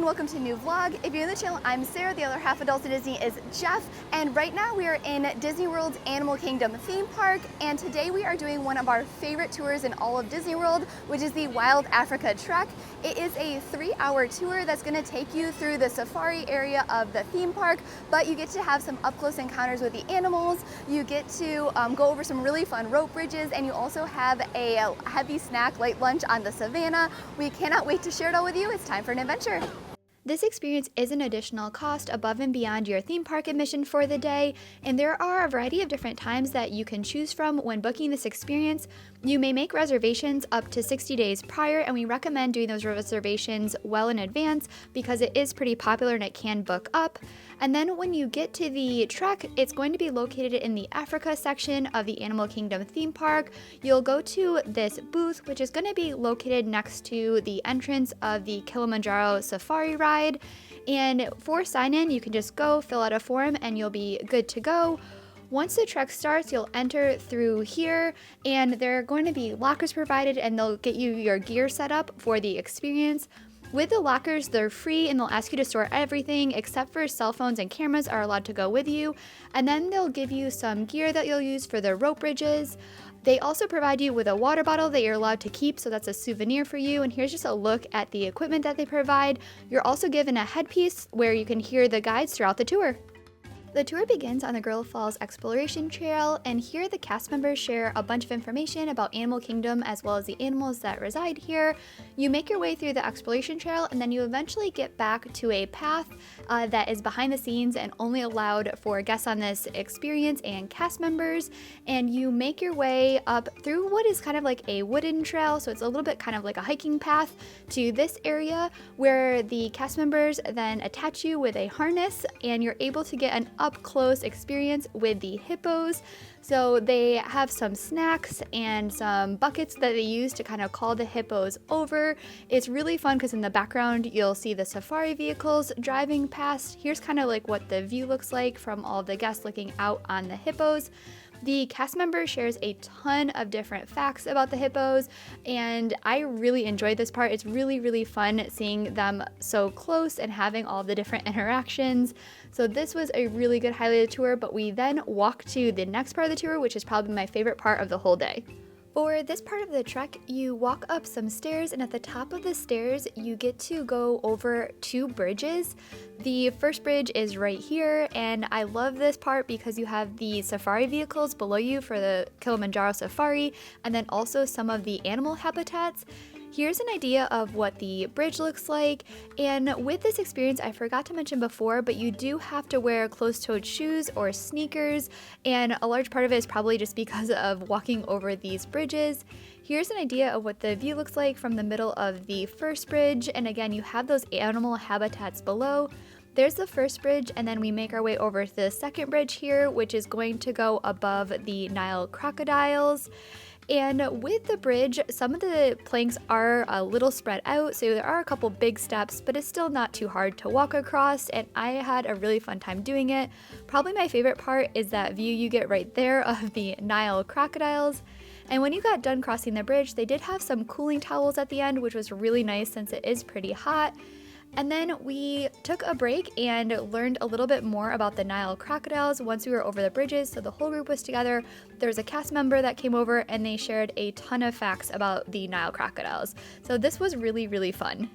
welcome to a new vlog. If you're new to the channel, I'm Sarah, the other half adult to Disney is Jeff, and right now we are in Disney World's Animal Kingdom theme park, and today we are doing one of our favorite tours in all of Disney World, which is the Wild Africa Trek. It is a 3-hour tour that's going to take you through the safari area of the theme park, but you get to have some up-close encounters with the animals, you get to go over some really fun rope bridges, and you also have a heavy snack light lunch on the savannah. We cannot wait to share it all with you. It's time for an adventure. This experience is an additional cost above and beyond your theme park admission for the day, and there are a variety of different times that you can choose from when booking this experience. You may make reservations up to 60 days prior, and we recommend doing those reservations well in advance because it is pretty popular and it can book up. And then when you get to the trek, it's going to be located in the Africa section of the Animal Kingdom theme park. You'll go to this booth, which is going to be located next to the entrance of the Kilimanjaro Safari ride. And for sign-in, you can just go fill out a form and you'll be good to go. Once the trek starts, you'll enter through here, and there are going to be lockers provided, and they'll get you your gear set up for the experience. With the lockers, they're free and they'll ask you to store everything except for cell phones and cameras are allowed to go with you. And then they'll give you some gear that you'll use for the rope bridges. They also provide you with a water bottle that you're allowed to keep, so that's a souvenir for you. And here's just a look at the equipment that they provide. You're also given a headpiece where you can hear the guides throughout the tour. The tour begins on the Gorilla Falls Exploration Trail, and here the cast members share a bunch of information about Animal Kingdom as well as the animals that reside here. You make your way through the Exploration Trail, and then you eventually get back to a path that is behind the scenes and only allowed for guests on this experience and cast members. And you make your way up through what is kind of like a wooden trail, so it's a little bit kind of like a hiking path to this area where the cast members then attach you with a harness, and you're able to get an up-close experience with the hippos. So they have some snacks and some buckets that they use to kind of call the hippos over. It's really fun because in the background you'll see the safari vehicles driving past. Here's kind of like what the view looks like from all the guests looking out on the hippos. The cast member shares a ton of different facts about the hippos, and I really enjoyed this part. It's really, really fun seeing them so close and having all the different interactions. So this was a really good highlight of the tour, but we then walk to the next part of the tour, which is probably my favorite part of the whole day. For this part of the trek, you walk up some stairs, and at the top of the stairs, you get to go over 2 bridges. The first bridge is right here, and I love this part because you have the safari vehicles below you for the Kilimanjaro Safari, and then also some of the animal habitats. Here's an idea of what the bridge looks like, and with this experience, I forgot to mention before, but you do have to wear closed-toed shoes or sneakers, and a large part of it is probably just because of walking over these bridges. Here's an idea of what the view looks like from the middle of the first bridge, and again, you have those animal habitats below. There's the first bridge, and then we make our way over to the second bridge here, which is going to go above the Nile crocodiles. And with the bridge, some of the planks are a little spread out, so there are a couple big steps, but it's still not too hard to walk across, and I had a really fun time doing it. Probably my favorite part is that view you get right there of the Nile crocodiles. And when you got done crossing the bridge, they did have some cooling towels at the end, which was really nice since it is pretty hot. And then we took a break and learned a little bit more about the Nile crocodiles once we were over the bridges, so the whole group was together. There was a cast member that came over and they shared a ton of facts about the Nile crocodiles. So this was really, really fun.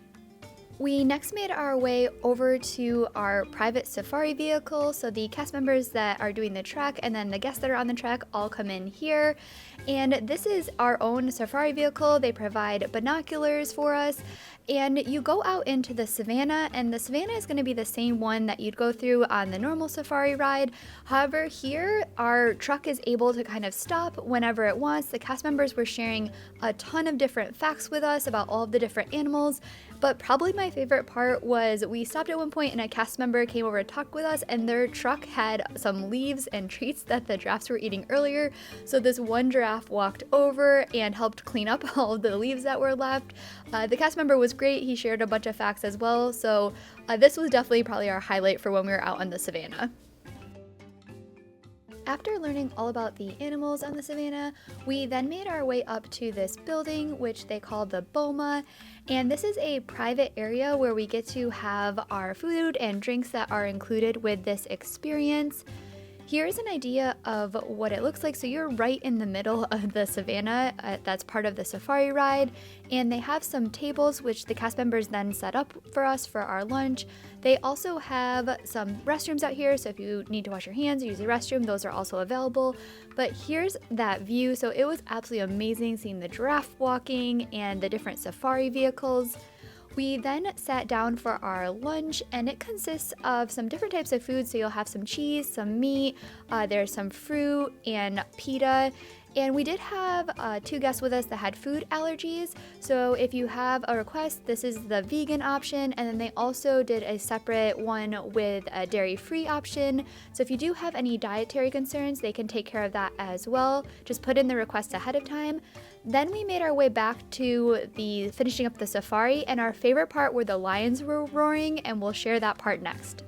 We next made our way over to our private safari vehicle, so the cast members that are doing the trek and then the guests that are on the trek all come in here. And this is our own safari vehicle. They provide binoculars for us, and you go out into the savannah, and the savannah is going to be the same one that you'd go through on the normal safari ride. However, here our truck is able to kind of stop whenever it wants. The cast members were sharing a ton of different facts with us about all of the different animals, but probably my favorite part was we stopped at one point and a cast member came over to talk with us, and their truck had some leaves and treats that the giraffes were eating earlier. So this one giraffe walked over and helped clean up all of the leaves that were left. The cast member was great. He shared a bunch of facts as well. So this was definitely probably our highlight for when we were out on the savannah. After learning all about the animals on the savannah, we then made our way up to this building, which they call the Boma. And this is a private area where we get to have our food and drinks that are included with this experience. Here's an idea of what it looks like. So you're right in the middle of the savannah. That's part of the safari ride. And they have some tables, which the cast members then set up for us for our lunch. They also have some restrooms out here. So if you need to wash your hands or use the restroom, those are also available. But here's that view. So it was absolutely amazing seeing the giraffe walking and the different safari vehicles. We then sat down for our lunch, and it consists of some different types of food. So you'll have some cheese, some meat, there's some fruit and pita. And we did have 2 guests with us that had food allergies. So if you have a request, this is the vegan option. And then they also did a separate one with a dairy-free option. So if you do have any dietary concerns, they can take care of that as well. Just put in the request ahead of time. Then we made our way back to the finishing up the safari, and our favorite part where the lions were roaring, and we'll share that part next.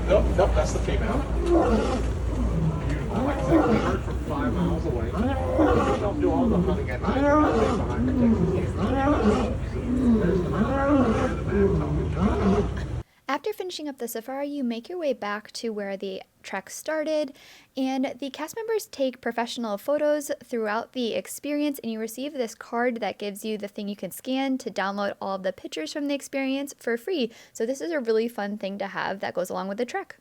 Nope, that's the female. Beautiful. Like I said, we heard from 5 miles away. We don't do all the hunting at night because they behind protecting the There's the male. After finishing up the safari, you make your way back to where the trek started, and the cast members take professional photos throughout the experience, and you receive this card that gives you the thing you can scan to download all of the pictures from the experience for free. So this is a really fun thing to have that goes along with the trek.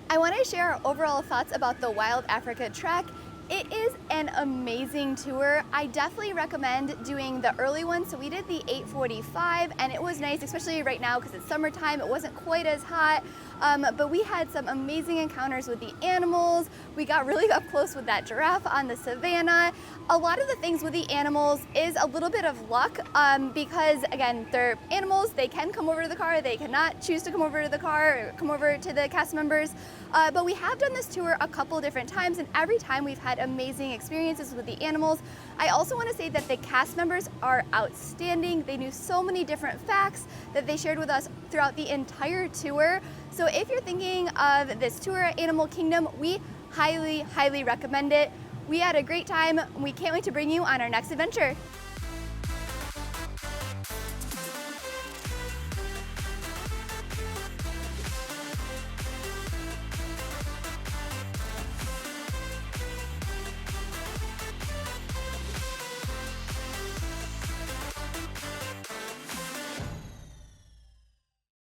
I want to share our overall thoughts about the Wild Africa trek. It is an amazing tour. I definitely recommend doing the early one. So we did the 8:45, and it was nice, especially right now because it's summertime. It wasn't quite as hot, but we had some amazing encounters with the animals. We got really up close with that giraffe on the savannah. A lot of the things with the animals is a little bit of luck because, again, they're animals. They can come over to the car. They cannot choose to come over to the car or come over to the cast members. But we have done this tour a couple different times, and every time we've had amazing experiences with the animals. I also want to say that the cast members are outstanding. They knew so many different facts that they shared with us throughout the entire tour. So if you're thinking of this tour at Animal Kingdom, we highly, highly recommend it. We had a great time. We can't wait to bring you on our next adventure.